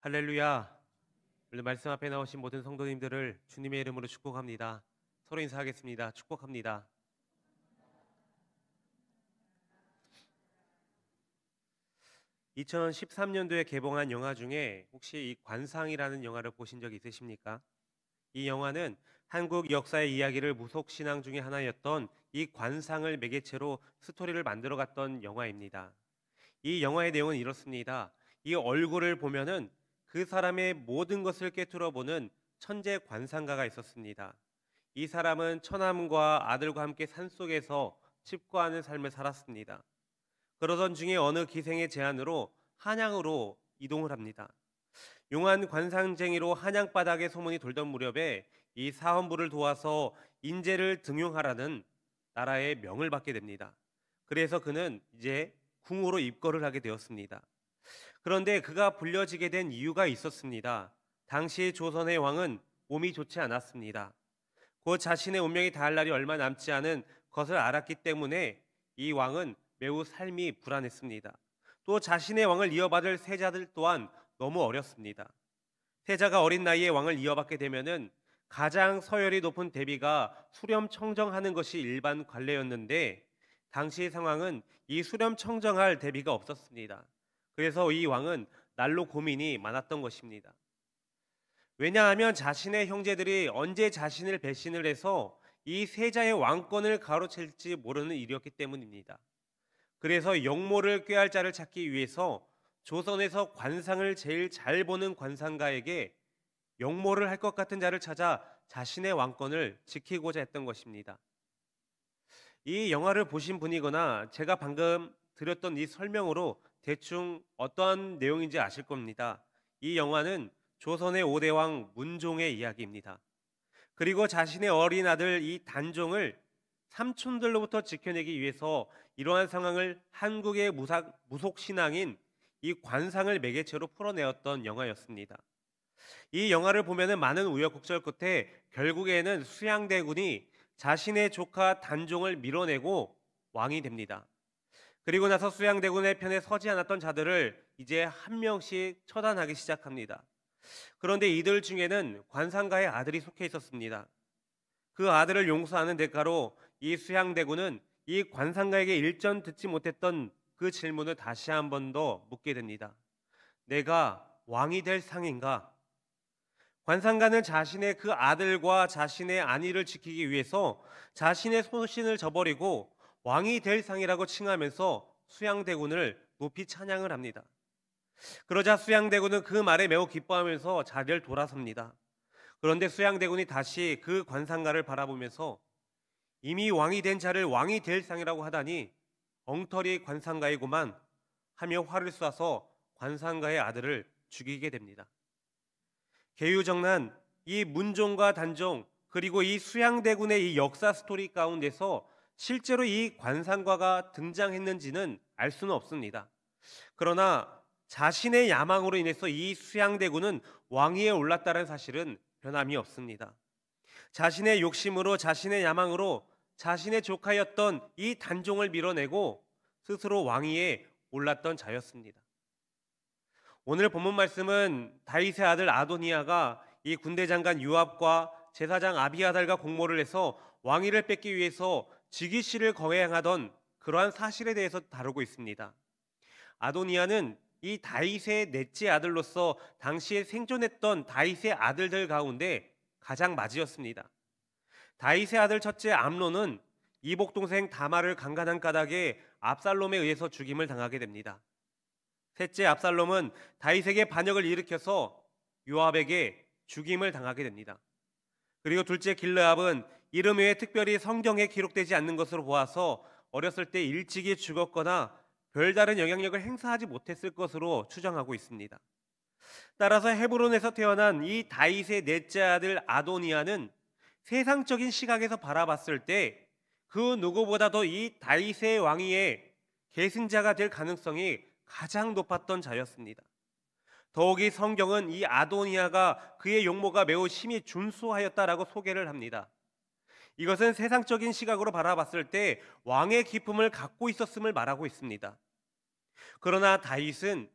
할렐루야. 오늘 말씀 앞에 나오신 모든 성도님들을 주님의 이름으로 축복합니다. 서로 인사하겠습니다. 축복합니다. 2013년도에 개봉한 영화 중에 혹시 이 관상이라는 영화를 보신 적 있으십니까? 이 영화는 한국 역사의 이야기를 무속신앙 중에 하나였던 이 관상을 매개체로 스토리를 만들어갔던 영화입니다. 이 영화의 내용은 이렇습니다. 이 얼굴을 보면은 그 사람의 모든 것을 꿰뚫어 보는 천재 관상가가 있었습니다. 이 사람은 처남과 아들과 함께 산속에서 칩거하는 삶을 살았습니다. 그러던 중에 어느 기생의 제안으로 한양으로 이동을 합니다. 용한 관상쟁이로 한양 바닥에 소문이 돌던 무렵에 이 사헌부를 도와서 인재를 등용하라는 나라의 명을 받게 됩니다. 그래서 그는 이제 궁으로 입거를 하게 되었습니다. 그런데 그가 불려지게 된 이유가 있었습니다. 당시 조선의 왕은 몸이 좋지 않았습니다. 곧 자신의 운명이 닿을 날이 얼마 남지 않은 것을 알았기 때문에 이 왕은 매우 삶이 불안했습니다. 또 자신의 왕을 이어받을 세자들 또한 너무 어렸습니다. 세자가 어린 나이에 왕을 이어받게 되면은 가장 서열이 높은 대비가 수렴청정하는 것이 일반 관례였는데 당시 상황은 이 수렴청정할 대비가 없었습니다. 그래서 이 왕은 날로 고민이 많았던 것입니다. 왜냐하면 자신의 형제들이 언제 자신을 배신을 해서 이 세자의 왕권을 가로챌지 모르는 일이었기 때문입니다. 그래서 역모를 꾀할 자를 찾기 위해서 조선에서 관상을 제일 잘 보는 관상가에게 역모를 할 것 같은 자를 찾아 자신의 왕권을 지키고자 했던 것입니다. 이 영화를 보신 분이거나 제가 방금 드렸던 이 설명으로 대충 어떠한 내용인지 아실 겁니다. 이 영화는 조선의 5대왕 문종의 이야기입니다. 그리고 자신의 어린 아들 이 단종을 삼촌들로부터 지켜내기 위해서 이러한 상황을 한국의 무속신앙인 이 관상을 매개체로 풀어내었던 영화였습니다. 이 영화를 보면은 많은 우여곡절 끝에 결국에는 수양대군이 자신의 조카 단종을 밀어내고 왕이 됩니다. 그리고 나서 수양대군의 편에 서지 않았던 자들을 이제 한 명씩 처단하기 시작합니다. 그런데 이들 중에는 관상가의 아들이 속해 있었습니다. 그 아들을 용서하는 대가로 이 수양대군은 이 관상가에게 일전 듣지 못했던 그 질문을 다시 한 번 더 묻게 됩니다. 내가 왕이 될 상인가? 관상가는 자신의 그 아들과 자신의 안위를 지키기 위해서 자신의 소신을 저버리고 왕이 될 상이라고 칭하면서 수양대군을 높이 찬양을 합니다. 그러자 수양대군은 그 말에 매우 기뻐하면서 자리를 돌아섭니다. 그런데 수양대군이 다시 그 관상가를 바라보면서 이미 왕이 된 자를 왕이 될 상이라고 하다니 엉터리 관상가이구만 하며 화를 쏴서 관상가의 아들을 죽이게 됩니다. 계유정난 이 문종과 단종 그리고 이 수양대군의 이 역사 스토리 가운데서 실제로 이 관상가가 등장했는지는 알 수는 없습니다. 그러나 자신의 야망으로 인해서 이 수양대군은 왕위에 올랐다는 사실은 변함이 없습니다. 자신의 욕심으로 자신의 야망으로 자신의 조카였던 이 단종을 밀어내고 스스로 왕위에 올랐던 자였습니다. 오늘 본문 말씀은 다윗의 아들 아도니아가 이 군대 장관 요압과 제사장 아비아달과 공모를 해서 왕위를 뺏기 위해서 즉위시를 거행하던 그러한 사실에 대해서 다루고 있습니다. 아도니아는 이 다윗의 넷째 아들로서 당시에 생존했던 다윗의 아들들 가운데 가장 맞이였습니다. 다윗의 아들 첫째 암논은 이복 동생 다말을 강간한 까닭에 압살롬에 의해서 죽임을 당하게 됩니다. 셋째 압살롬은 다윗에게 반역을 일으켜서 요압에게 죽임을 당하게 됩니다. 그리고 둘째 길르압은 이름 외에 특별히 성경에 기록되지 않는 것으로 보아서 어렸을 때 일찍이 죽었거나 별다른 영향력을 행사하지 못했을 것으로 추정하고 있습니다. 따라서 헤브론에서 태어난 이 다윗의 넷째 아들 아도니아는 세상적인 시각에서 바라봤을 때 그 누구보다도 이 다윗의 왕위에 계승자가 될 가능성이 가장 높았던 자였습니다. 더욱이 성경은 이 아도니아가 그의 용모가 매우 심히 준수하였다라고 소개를 합니다. 이것은 세상적인 시각으로 바라봤을 때 왕의 기품을 갖고 있었음을 말하고 있습니다. 그러나 다윗은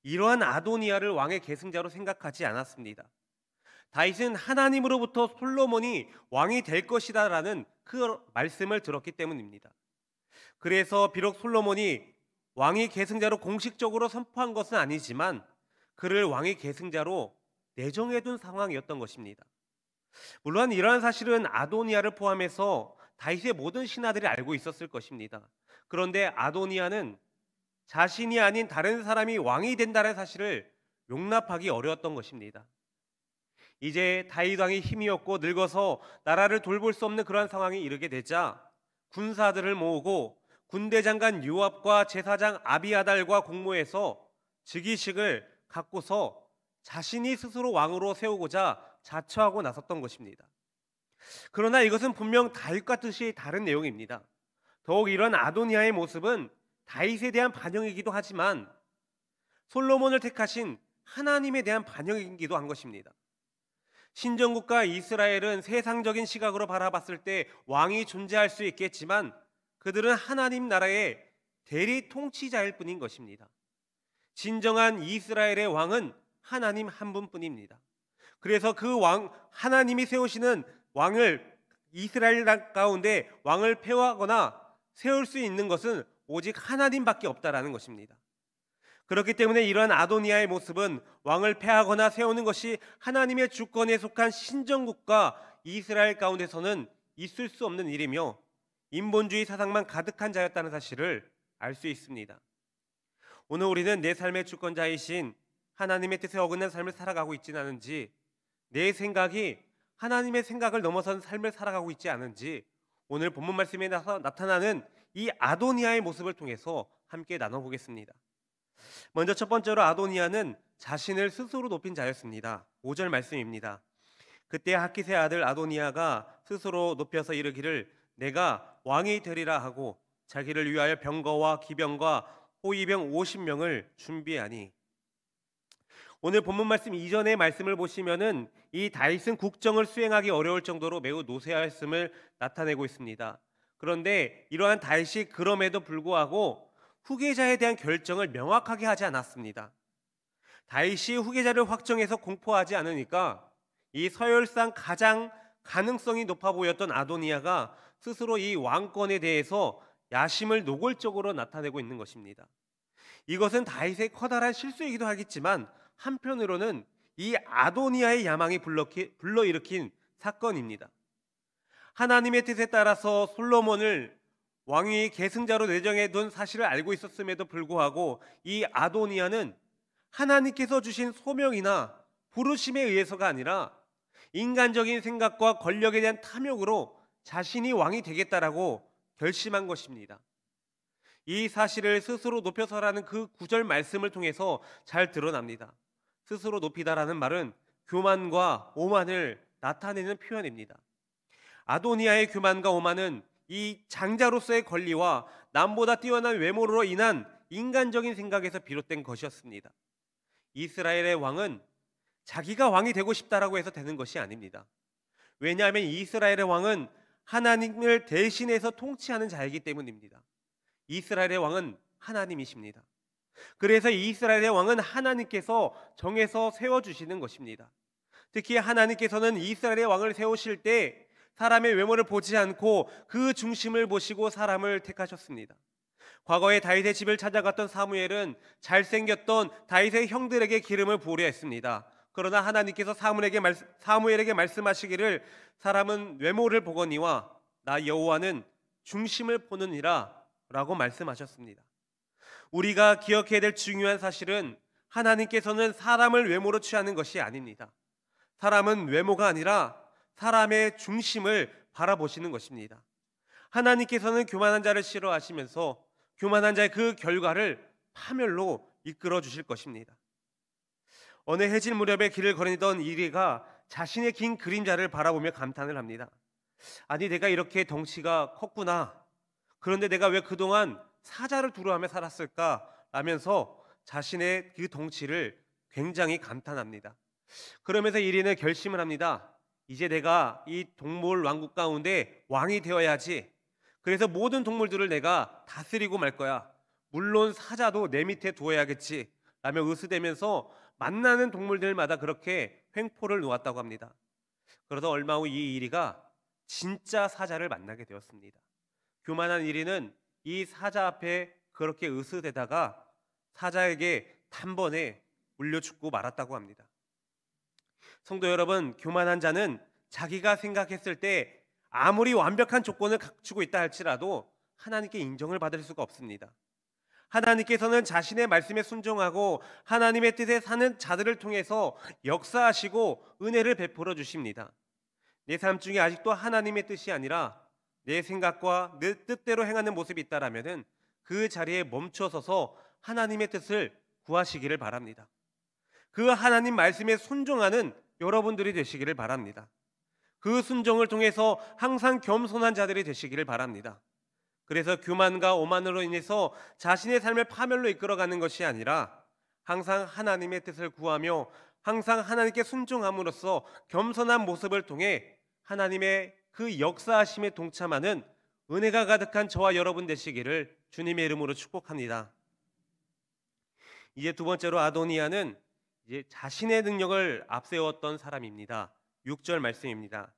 이러한 아도니아를 왕의 계승자로 생각하지 않았습니다. 다윗은 하나님으로부터 솔로몬이 왕이 될 것이다라는 그 말씀을 들었기 때문입니다. 그래서 비록 솔로몬이 왕위 계승자로 공식적으로 선포한 것은 아니지만 그를 왕위 계승자로 내정해둔 상황이었던 것입니다. 물론 이러한 사실은 아도니아를 포함해서 다윗의 모든 신하들이 알고 있었을 것입니다. 그런데 아도니아는 자신이 아닌 다른 사람이 왕이 된다는 사실을 용납하기 어려웠던 것입니다. 이제 다윗 왕이 힘이 없고 늙어서 나라를 돌볼 수 없는 그러한 상황이 이르게 되자 군사들을 모으고 군대 장관 요압과 제사장 아비아달과 공모해서 즉위식을 갖고서 자신이 스스로 왕으로 세우고자 자처하고 나섰던 것입니다. 그러나 이것은 분명 다윗과 뜻이 다른 내용입니다. 더욱 이런 아도니아의 모습은 다윗에 대한 반영이기도 하지만 솔로몬을 택하신 하나님에 대한 반영이기도 한 것입니다. 신정국가 이스라엘은 세상적인 시각으로 바라봤을 때 왕이 존재할 수 있겠지만 그들은 하나님 나라의 대리 통치자일 뿐인 것입니다. 진정한 이스라엘의 왕은 하나님 한 분뿐입니다. 그래서 그 왕, 하나님이 세우시는 왕을 이스라엘 가운데 왕을 폐하거나 세울 수 있는 것은 오직 하나님밖에 없다라는 것입니다. 그렇기 때문에 이러한 아도니아의 모습은 왕을 폐하거나 세우는 것이 하나님의 주권에 속한 신정국가 이스라엘 가운데서는 있을 수 없는 일이며 인본주의 사상만 가득한 자였다는 사실을 알 수 있습니다. 오늘 우리는 내 삶의 주권자이신 하나님의 뜻에 어긋난 삶을 살아가고 있지는 않은지, 내 생각이 하나님의 생각을 넘어선 삶을 살아가고 있지 않은지 오늘 본문 말씀에 나타나는 이 아도니아의 모습을 통해서 함께 나눠보겠습니다. 먼저 첫 번째로 아도니아는 자신을 스스로 높인 자였습니다. 5절 말씀입니다. 그때 하깃의 아들 아도니아가 스스로 높여서 이르기를 내가 왕이 되리라 하고 자기를 위하여 병거와 기병과 호위병 50명을 준비하니. 오늘 본문 말씀 이전의 말씀을 보시면은 이 다윗은 국정을 수행하기 어려울 정도로 매우 노쇠하였음을 나타내고 있습니다. 그런데 이러한 다윗이 그럼에도 불구하고 후계자에 대한 결정을 명확하게 하지 않았습니다. 다윗이 후계자를 확정해서 공포하지 않으니까 이 서열상 가장 가능성이 높아 보였던 아도니아가 스스로 이 왕권에 대해서 야심을 노골적으로 나타내고 있는 것입니다. 이것은 다윗의 커다란 실수이기도 하겠지만 한편으로는 이 아도니아의 야망이 불러일으킨 사건입니다. 하나님의 뜻에 따라서 솔로몬을 왕위 계승자로 내정해 둔 사실을 알고 있었음에도 불구하고 이 아도니아는 하나님께서 주신 소명이나 부르심에 의해서가 아니라 인간적인 생각과 권력에 대한 탐욕으로 자신이 왕이 되겠다라고 결심한 것입니다. 이 사실을 스스로 높여서라는 그 구절 말씀을 통해서 잘 드러납니다. 스스로 높이다라는 말은 교만과 오만을 나타내는 표현입니다. 아도니아의 교만과 오만은 이 장자로서의 권리와 남보다 뛰어난 외모로 인한 인간적인 생각에서 비롯된 것이었습니다. 이스라엘의 왕은 자기가 왕이 되고 싶다라고 해서 되는 것이 아닙니다. 왜냐하면 이스라엘의 왕은 하나님을 대신해서 통치하는 자이기 때문입니다. 이스라엘의 왕은 하나님이십니다. 그래서 이스라엘의 왕은 하나님께서 정해서 세워주시는 것입니다. 특히 하나님께서는 이스라엘의 왕을 세우실 때 사람의 외모를 보지 않고 그 중심을 보시고 사람을 택하셨습니다. 과거에 다윗의 집을 찾아갔던 사무엘은 잘생겼던 다윗의 형들에게 기름을 부으려 했습니다. 그러나 하나님께서 사무엘에게 말씀하시기를 사람은 외모를 보거니와 나 여호와는 중심을 보느니라 라고 말씀하셨습니다. 우리가 기억해야 될 중요한 사실은 하나님께서는 사람을 외모로 취하는 것이 아닙니다. 사람은 외모가 아니라 사람의 중심을 바라보시는 것입니다. 하나님께서는 교만한 자를 싫어하시면서 교만한 자의 그 결과를 파멸로 이끌어 주실 것입니다. 어느 해질 무렵에 길을 거니던 이리가 자신의 긴 그림자를 바라보며 감탄을 합니다. 아니 내가 이렇게 덩치가 컸구나. 그런데 내가 왜 그동안 사자를 두루하며 살았을까? 라면서 자신의 그 덩치를 굉장히 감탄합니다. 그러면서 이리는 결심을 합니다. 이제 내가 이 동물 왕국 가운데 왕이 되어야지. 그래서 모든 동물들을 내가 다스리고 말 거야. 물론 사자도 내 밑에 두어야겠지 라며 으스대면서 만나는 동물들마다 그렇게 횡포를 놓았다고 합니다. 그러다 얼마 후 이 이리가 진짜 사자를 만나게 되었습니다. 교만한 이리는 이 사자 앞에 그렇게 으스대다가 사자에게 단번에 물려 죽고 말았다고 합니다. 성도 여러분, 교만한 자는 자기가 생각했을 때 아무리 완벽한 조건을 갖추고 있다 할지라도 하나님께 인정을 받을 수가 없습니다. 하나님께서는 자신의 말씀에 순종하고 하나님의 뜻에 사는 자들을 통해서 역사하시고 은혜를 베풀어 주십니다. 내 삶 중에 아직도 하나님의 뜻이 아니라 내 생각과 내 뜻대로 행하는 모습이 있다라면은 그 자리에 멈춰서서 하나님의 뜻을 구하시기를 바랍니다. 그 하나님 말씀에 순종하는 여러분들이 되시기를 바랍니다. 그 순종을 통해서 항상 겸손한 자들이 되시기를 바랍니다. 그래서 교만과 오만으로 인해서 자신의 삶을 파멸로 이끌어가는 것이 아니라 항상 하나님의 뜻을 구하며 항상 하나님께 순종함으로써 겸손한 모습을 통해 하나님의 그 역사하심에 동참하는 은혜가 가득한 저와 여러분 되시기를 주님의 이름으로 축복합니다. 이제 두 번째로 아도니아는 이제 자신의 능력을 앞세웠던 사람입니다. 6절 말씀입니다.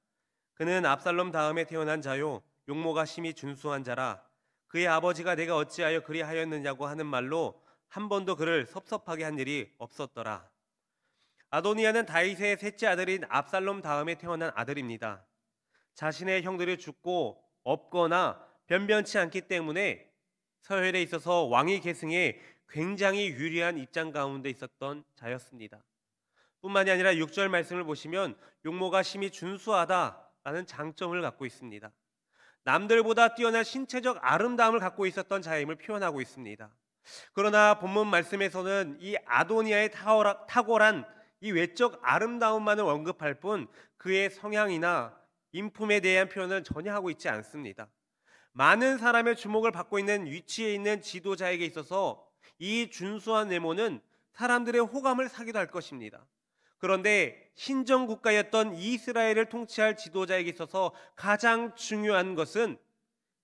그는 압살롬 다음에 태어난 자요 용모가 심히 준수한 자라. 그의 아버지가 내가 어찌하여 그리하였느냐고 하는 말로 한 번도 그를 섭섭하게 한 일이 없었더라. 아도니아는 다윗의 셋째 아들인 압살롬 다음에 태어난 아들입니다. 자신의 형들이 죽고 없거나 변변치 않기 때문에 서열에 있어서 왕위 계승에 굉장히 유리한 입장 가운데 있었던 자였습니다. 뿐만이 아니라 6절 말씀을 보시면 용모가 심히 준수하다라는 장점을 갖고 있습니다. 남들보다 뛰어난 신체적 아름다움을 갖고 있었던 자임을 표현하고 있습니다. 그러나 본문 말씀에서는 이 아도니아의 탁월한 이 외적 아름다움만을 언급할 뿐 그의 성향이나 인품에 대한 표현은 전혀 하고 있지 않습니다. 많은 사람의 주목을 받고 있는 위치에 있는 지도자에게 있어서 이 준수한 외모는 사람들의 호감을 사기도 할 것입니다. 그런데 신정국가였던 이스라엘을 통치할 지도자에게 있어서 가장 중요한 것은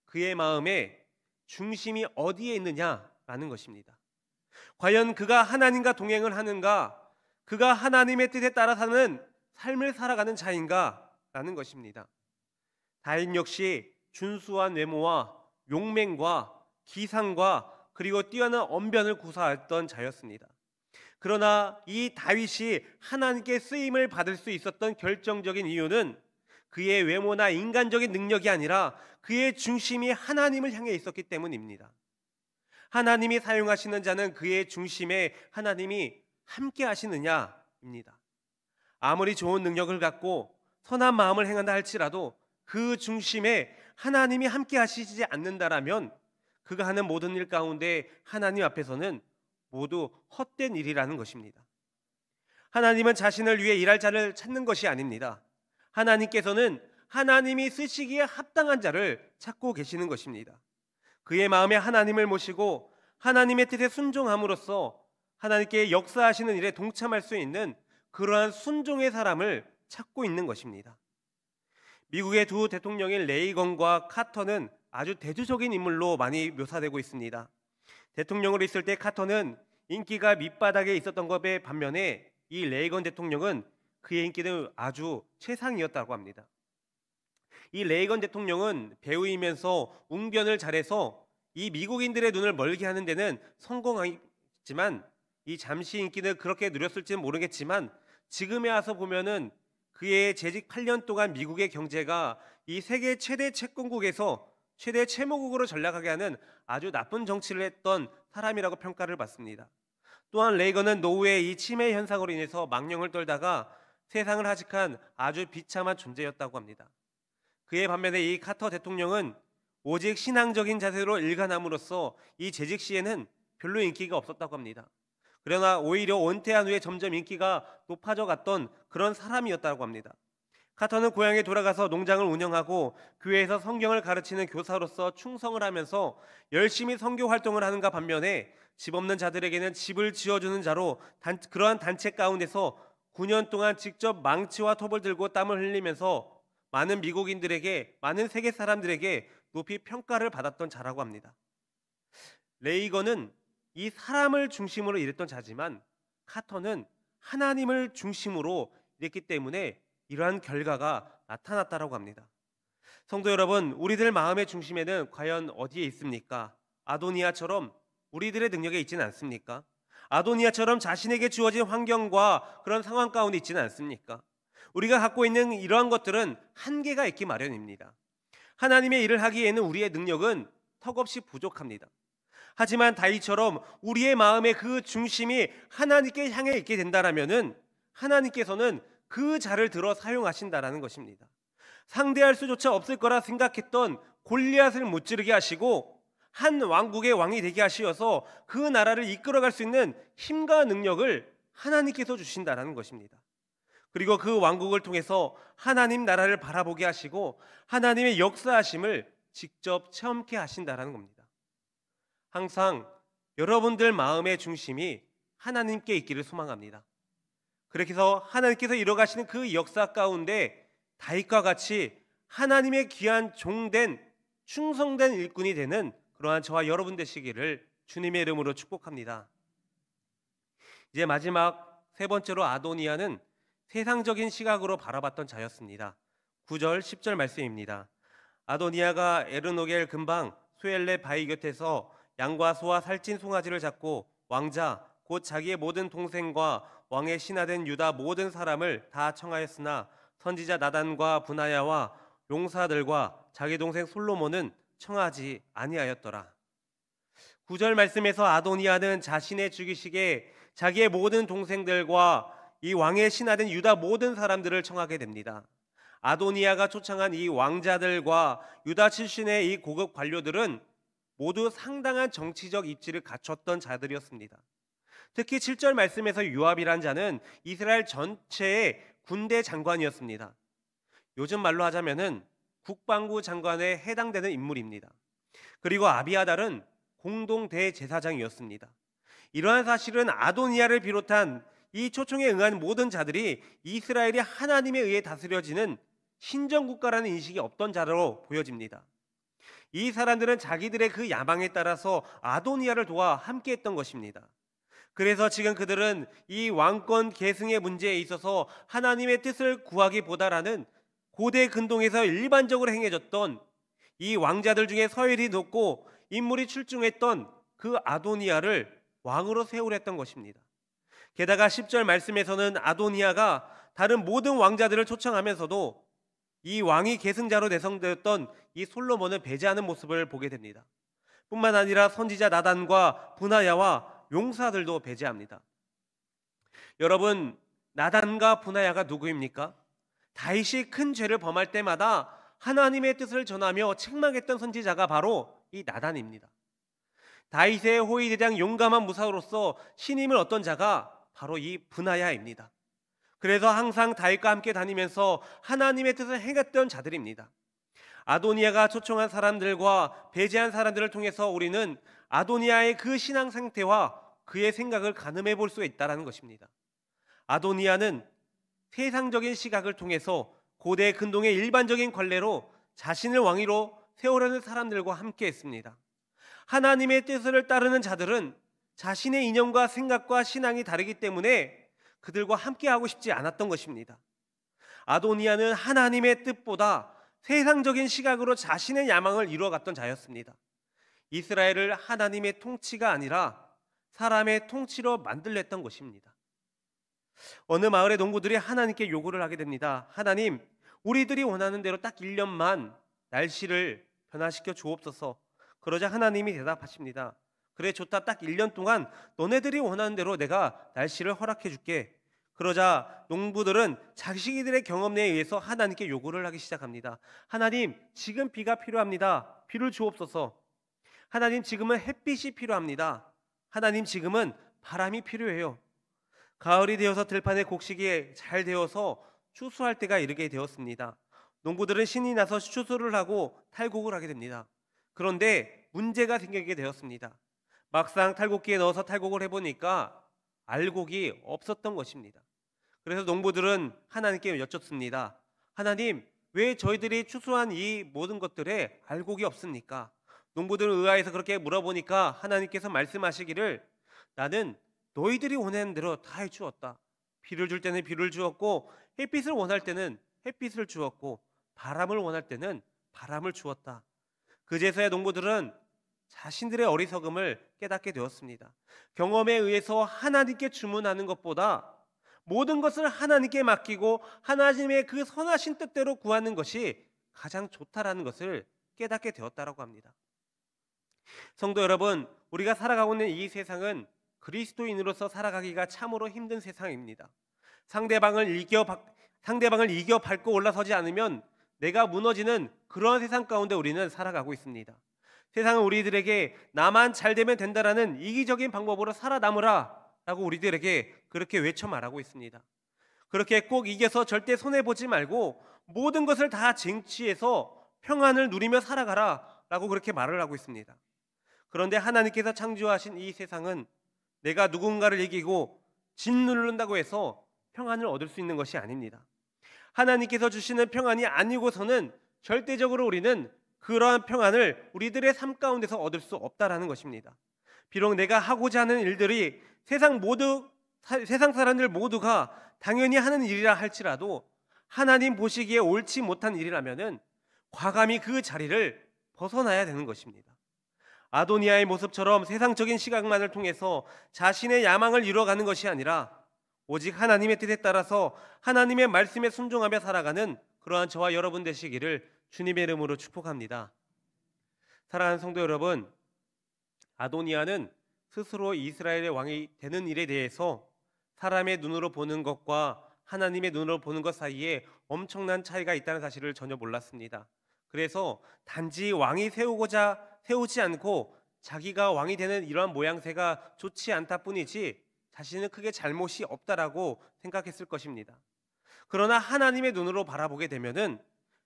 그의 마음의 중심이 어디에 있느냐라는 것입니다. 과연 그가 하나님과 동행을 하는가? 그가 하나님의 뜻에 따라 사는 삶을 살아가는 자인가라는 것입니다. 다윗 역시 준수한 외모와 용맹과 기상과 그리고 뛰어난 언변을 구사했던 자였습니다. 그러나 이 다윗이 하나님께 쓰임을 받을 수 있었던 결정적인 이유는 그의 외모나 인간적인 능력이 아니라 그의 중심이 하나님을 향해 있었기 때문입니다. 하나님이 사용하시는 자는 그의 중심에 하나님이 함께 하시느냐입니다. 아무리 좋은 능력을 갖고 선한 마음을 행한다 할지라도 그 중심에 하나님이 함께 하시지 않는다라면 그가 하는 모든 일 가운데 하나님 앞에서는 모두 헛된 일이라는 것입니다. 하나님은 자신을 위해 일할 자를 찾는 것이 아닙니다. 하나님께서는 하나님이 쓰시기에 합당한 자를 찾고 계시는 것입니다. 그의 마음에 하나님을 모시고 하나님의 뜻에 순종함으로써 하나님께 역사하시는 일에 동참할 수 있는 그러한 순종의 사람을 찾고 있는 것입니다. 미국의 두 대통령인 레이건과 카터는 아주 대조적인 인물로 많이 묘사되고 있습니다. 대통령으로 있을 때 카터는 인기가 밑바닥에 있었던 것에 반면에 이 레이건 대통령은 그의 인기는 아주 최상이었다고 합니다. 이 레이건 대통령은 배우이면서 웅변을 잘해서 이 미국인들의 눈을 멀게 하는 데는 성공했지만 이 잠시 인기는 그렇게 누렸을지는 모르겠지만 지금에 와서 보면은 그의 재직 8년 동안 미국의 경제가 이 세계 최대 채권국에서 최대 채무국으로 전락하게 하는 아주 나쁜 정치를 했던 사람이라고 평가를 받습니다. 또한 레이건은 노후의 이 치매 현상으로 인해서 망령을 떨다가 세상을 하직한 아주 비참한 존재였다고 합니다. 그의 반면에 이 카터 대통령은 오직 신앙적인 자세로 일관함으로써 이 재직 시에는 별로 인기가 없었다고 합니다. 그러나 오히려 은퇴한 후에 점점 인기가 높아져 갔던 그런 사람이었다고 합니다. 카터는 고향에 돌아가서 농장을 운영하고 교회에서 성경을 가르치는 교사로서 충성을 하면서 열심히 선교 활동을 하는가 반면에 집 없는 자들에게는 집을 지어주는 자로 그러한 단체 가운데서 9년 동안 직접 망치와 톱을 들고 땀을 흘리면서 많은 미국인들에게, 많은 세계 사람들에게 높이 평가를 받았던 자라고 합니다. 레이건은 이 사람을 중심으로 일했던 자지만 카터는 하나님을 중심으로 일했기 때문에 이러한 결과가 나타났다라고 합니다. 성도 여러분, 우리들 마음의 중심에는 과연 어디에 있습니까? 아도니아처럼 우리들의 능력에 있지는 않습니까? 아도니아처럼 자신에게 주어진 환경과 그런 상황 가운데 있지는 않습니까? 우리가 갖고 있는 이러한 것들은 한계가 있기 마련입니다. 하나님의 일을 하기에는 우리의 능력은 턱없이 부족합니다. 하지만 다윗처럼 우리의 마음의 그 중심이 하나님께 향해 있게 된다라면은 하나님께서는 그 자를 들어 사용하신다라는 것입니다. 상대할 수조차 없을 거라 생각했던 골리앗을 무찌르게 하시고 한 왕국의 왕이 되게 하시어서 그 나라를 이끌어갈 수 있는 힘과 능력을 하나님께서 주신다라는 것입니다. 그리고 그 왕국을 통해서 하나님 나라를 바라보게 하시고 하나님의 역사하심을 직접 체험케 하신다라는 겁니다. 항상 여러분들 마음의 중심이 하나님께 있기를 소망합니다. 그렇게 해서 하나님께서 이뤄가시는 그 역사 가운데 다윗과 같이 하나님의 귀한 종된 충성된 일꾼이 되는 그러한 저와 여러분 되시기를 주님의 이름으로 축복합니다. 이제 마지막 세 번째로 아도니아는 세상적인 시각으로 바라봤던 자였습니다. 9절 10절 말씀입니다. 아도니아가 에르노겔 근방 수엘레 바위 곁에서 양과 소와 살찐 송아지를 잡고 왕자 곧 자기의 모든 동생과 왕의 신하된 유다 모든 사람을 다 청하였으나 선지자 나단과 분하야와 용사들과 자기 동생 솔로몬은 청하지 아니하였더라. 9절 말씀에서 아도니아는 자신의 즉위식에 자기의 모든 동생들과 이 왕의 신하된 유다 모든 사람들을 청하게 됩니다. 아도니아가 초청한 이 왕자들과 유다 출신의 이 고급 관료들은 모두 상당한 정치적 입지를 갖췄던 자들이었습니다. 특히 7절 말씀에서 요압이란 자는 이스라엘 전체의 군대 장관이었습니다. 요즘 말로 하자면은 국방부 장관에 해당되는 인물입니다. 그리고 아비아달은 공동 대제사장이었습니다. 이러한 사실은 아도니아를 비롯한 이 초청에 응한 모든 자들이 이스라엘이 하나님에 의해 다스려지는 신정국가라는 인식이 없던 자로 보여집니다. 이 사람들은 자기들의 그 야망에 따라서 아도니아를 도와 함께했던 것입니다. 그래서 지금 그들은 이 왕권 계승의 문제에 있어서 하나님의 뜻을 구하기보다라는 고대 근동에서 일반적으로 행해졌던 이 왕자들 중에 서열이 높고 인물이 출중했던 그 아도니아를 왕으로 세우려 했던 것입니다. 게다가 10절 말씀에서는 아도니아가 다른 모든 왕자들을 초청하면서도 이 왕이 계승자로 내성되었던 이 솔로몬을 배제하는 모습을 보게 됩니다. 뿐만 아니라 선지자 나단과 분하야와 용사들도 배제합니다. 여러분, 나단과 분하야가 누구입니까? 다윗이 큰 죄를 범할 때마다 하나님의 뜻을 전하며 책망했던 선지자가 바로 이 나단입니다. 다윗의 호위대장 용감한 무사로서 신임을 얻던 자가 바로 이 분하야입니다. 그래서 항상 다윗과 함께 다니면서 하나님의 뜻을 행했던 자들입니다. 아도니아가 초청한 사람들과 배제한 사람들을 통해서 우리는 아도니아의 그 신앙 상태와 그의 생각을 가늠해 볼 수 있다는 것입니다. 아도니아는 세상적인 시각을 통해서 고대 근동의 일반적인 관례로 자신을 왕위로 세우려는 사람들과 함께 했습니다. 하나님의 뜻을 따르는 자들은 자신의 이념과 생각과 신앙이 다르기 때문에 그들과 함께하고 싶지 않았던 것입니다. 아도니아는 하나님의 뜻보다 세상적인 시각으로 자신의 야망을 이루어갔던 자였습니다. 이스라엘을 하나님의 통치가 아니라 사람의 통치로 만들랬던 것입니다. 어느 마을의 농부들이 하나님께 요구를 하게 됩니다. 하나님, 우리들이 원하는 대로 딱 1년만 날씨를 변화시켜 주옵소서. 그러자 하나님이 대답하십니다. 그래, 좋다. 딱 1년 동안 너네들이 원하는 대로 내가 날씨를 허락해 줄게. 그러자 농부들은 자기들의 경험에 의해서 하나님께 요구를 하기 시작합니다. 하나님, 지금 비가 필요합니다. 비를 주옵소서. 하나님, 지금은 햇빛이 필요합니다. 하나님, 지금은 바람이 필요해요. 가을이 되어서 들판에 곡식이 잘 되어서 추수할 때가 이르게 되었습니다. 농부들은 신이 나서 추수를 하고 탈곡을 하게 됩니다. 그런데 문제가 생기게 되었습니다. 막상 탈곡기에 넣어서 탈곡을 해보니까 알곡이 없었던 것입니다. 그래서 농부들은 하나님께 여쭙습니다. 하나님, 왜 저희들이 추수한 이 모든 것들에 알곡이 없습니까? 농부들 의아해서 그렇게 물어보니까 하나님께서 말씀하시기를 나는 너희들이 원하는 대로 다 해주었다. 비를 줄 때는 비를 주었고 햇빛을 원할 때는 햇빛을 주었고 바람을 원할 때는 바람을 주었다. 그제서야 농부들은 자신들의 어리석음을 깨닫게 되었습니다. 경험에 의해서 하나님께 주문하는 것보다 모든 것을 하나님께 맡기고 하나님의 그 선하신 뜻대로 구하는 것이 가장 좋다라는 것을 깨닫게 되었다라고 합니다. 성도 여러분, 우리가 살아가고 있는 이 세상은 그리스도인으로서 살아가기가 참으로 힘든 세상입니다. 상대방을 이겨 밟고 올라서지 않으면 내가 무너지는 그러한 세상 가운데 우리는 살아가고 있습니다. 세상은 우리들에게 나만 잘 되면 된다라는 이기적인 방법으로 살아남으라 라고 우리들에게 그렇게 외쳐 말하고 있습니다. 그렇게 꼭 이겨서 절대 손해보지 말고 모든 것을 다 쟁취해서 평안을 누리며 살아가라 라고 그렇게 말을 하고 있습니다. 그런데 하나님께서 창조하신 이 세상은 내가 누군가를 이기고 짓누른다고 해서 평안을 얻을 수 있는 것이 아닙니다. 하나님께서 주시는 평안이 아니고서는 절대적으로 우리는 그러한 평안을 우리들의 삶 가운데서 얻을 수 없다라는 것입니다. 비록 내가 하고자 하는 일들이 세상 사람들 모두가 당연히 하는 일이라 할지라도 하나님 보시기에 옳지 못한 일이라면은 과감히 그 자리를 벗어나야 되는 것입니다. 아도니아의 모습처럼 세상적인 시각만을 통해서 자신의 야망을 이루어가는 것이 아니라 오직 하나님의 뜻에 따라서 하나님의 말씀에 순종하며 살아가는 그러한 저와 여러분 되시기를 주님의 이름으로 축복합니다. 사랑하는 성도 여러분, 아도니아는 스스로 이스라엘의 왕이 되는 일에 대해서 사람의 눈으로 보는 것과 하나님의 눈으로 보는 것 사이에 엄청난 차이가 있다는 사실을 전혀 몰랐습니다. 그래서 단지 왕이 세우지 않고 자기가 왕이 되는 이러한 모양새가 좋지 않다 뿐이지 자신은 크게 잘못이 없다라고 생각했을 것입니다. 그러나 하나님의 눈으로 바라보게 되면은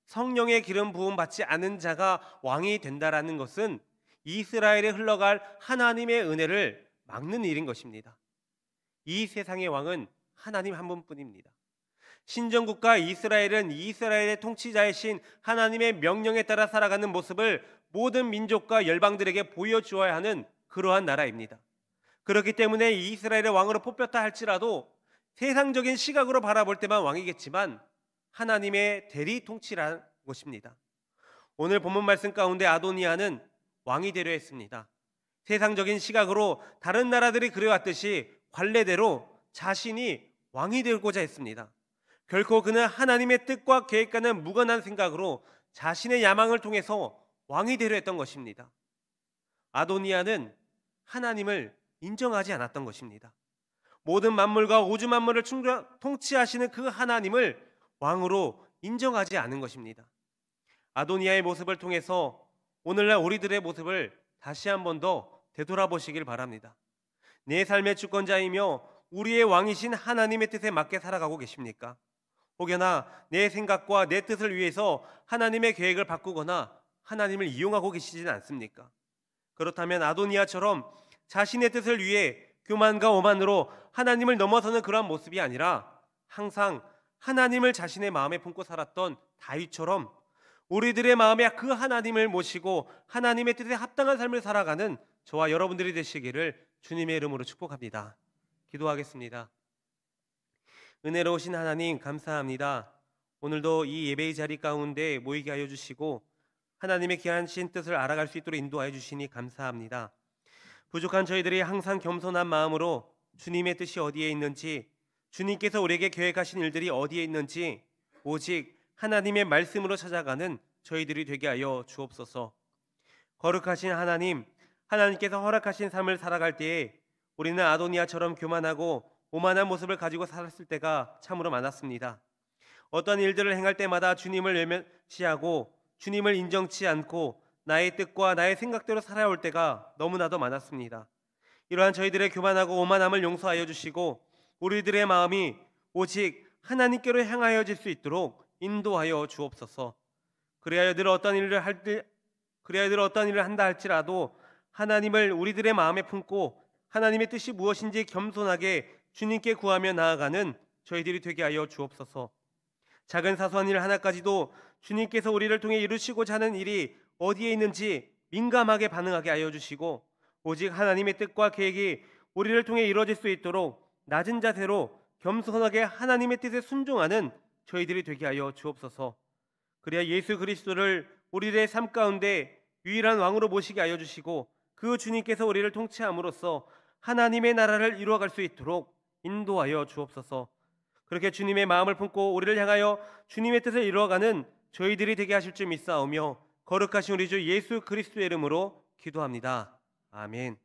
성령의 기름 부음 받지 않은 자가 왕이 된다라는 것은 이스라엘에 흘러갈 하나님의 은혜를 막는 일인 것입니다. 이 세상의 왕은 하나님 한 분뿐입니다. 신정국가 이스라엘은 이스라엘의 통치자이신 하나님의 명령에 따라 살아가는 모습을 모든 민족과 열방들에게 보여주어야 하는 그러한 나라입니다. 그렇기 때문에 이스라엘의 왕으로 뽑혔다 할지라도 세상적인 시각으로 바라볼 때만 왕이겠지만 하나님의 대리 통치라는 것입니다. 오늘 본문 말씀 가운데 아도니아는 왕이 되려 했습니다. 세상적인 시각으로 다른 나라들이 그래왔듯이 관례대로 자신이 왕이 되고자 했습니다. 결코 그는 하나님의 뜻과 계획과는 무관한 생각으로 자신의 야망을 통해서 왕이 되려 했던 것입니다. 아도니아는 하나님을 인정하지 않았던 것입니다. 모든 만물과 우주 만물을 통치하시는 그 하나님을 왕으로 인정하지 않은 것입니다. 아도니아의 모습을 통해서 오늘날 우리들의 모습을 다시 한 번 더 되돌아보시길 바랍니다. 내 삶의 주권자이며 우리의 왕이신 하나님의 뜻에 맞게 살아가고 계십니까? 혹여나 내 생각과 내 뜻을 위해서 하나님의 계획을 바꾸거나 하나님을 이용하고 계시지는 않습니까? 그렇다면 아도니아처럼 자신의 뜻을 위해 교만과 오만으로 하나님을 넘어서는 그러한 모습이 아니라 항상 하나님을 자신의 마음에 품고 살았던 다윗처럼 우리들의 마음에 그 하나님을 모시고 하나님의 뜻에 합당한 삶을 살아가는 저와 여러분들이 되시기를 주님의 이름으로 축복합니다. 기도하겠습니다. 은혜로우신 하나님 감사합니다. 오늘도 이 예배의 자리 가운데 모이게 하여 주시고 하나님의 귀하신 뜻을 알아갈 수 있도록 인도하여 주시니 감사합니다. 부족한 저희들이 항상 겸손한 마음으로 주님의 뜻이 어디에 있는지, 주님께서 우리에게 계획하신 일들이 어디에 있는지 오직 하나님의 말씀으로 찾아가는 저희들이 되게 하여 주옵소서. 거룩하신 하나님, 하나님께서 허락하신 삶을 살아갈 때에 우리는 아도니아처럼 교만하고 오만한 모습을 가지고 살았을 때가 참으로 많았습니다. 어떤 일들을 행할 때마다 주님을 외면시하고 주님을 인정치 않고 나의 뜻과 나의 생각대로 살아올 때가 너무나도 많았습니다. 이러한 저희들의 교만하고 오만함을 용서하여 주시고 우리들의 마음이 오직 하나님께로 향하여질 수 있도록 인도하여 주옵소서. 그래야 늘 어떤 일을 한다 할지라도 하나님을 우리들의 마음에 품고 하나님의 뜻이 무엇인지 겸손하게 주님께 구하며 나아가는 저희들이 되게 하여 주옵소서. 작은 사소한 일 하나까지도 주님께서 우리를 통해 이루시고자 하는 일이 어디에 있는지 민감하게 반응하게 하여 주시고 오직 하나님의 뜻과 계획이 우리를 통해 이루어질 수 있도록 낮은 자세로 겸손하게 하나님의 뜻에 순종하는 저희들이 되게 하여 주옵소서. 그래야 예수 그리스도를 우리의 삶 가운데 유일한 왕으로 모시게 하여 주시고 그 주님께서 우리를 통치함으로써 하나님의 나라를 이루어갈 수 있도록 인도하여 주옵소서. 그렇게 주님의 마음을 품고 우리를 향하여 주님의 뜻을 이루어가는 저희들이 되게 하실 줄 믿사오며 거룩하신 우리 주 예수 그리스도의 이름으로 기도합니다. 아멘.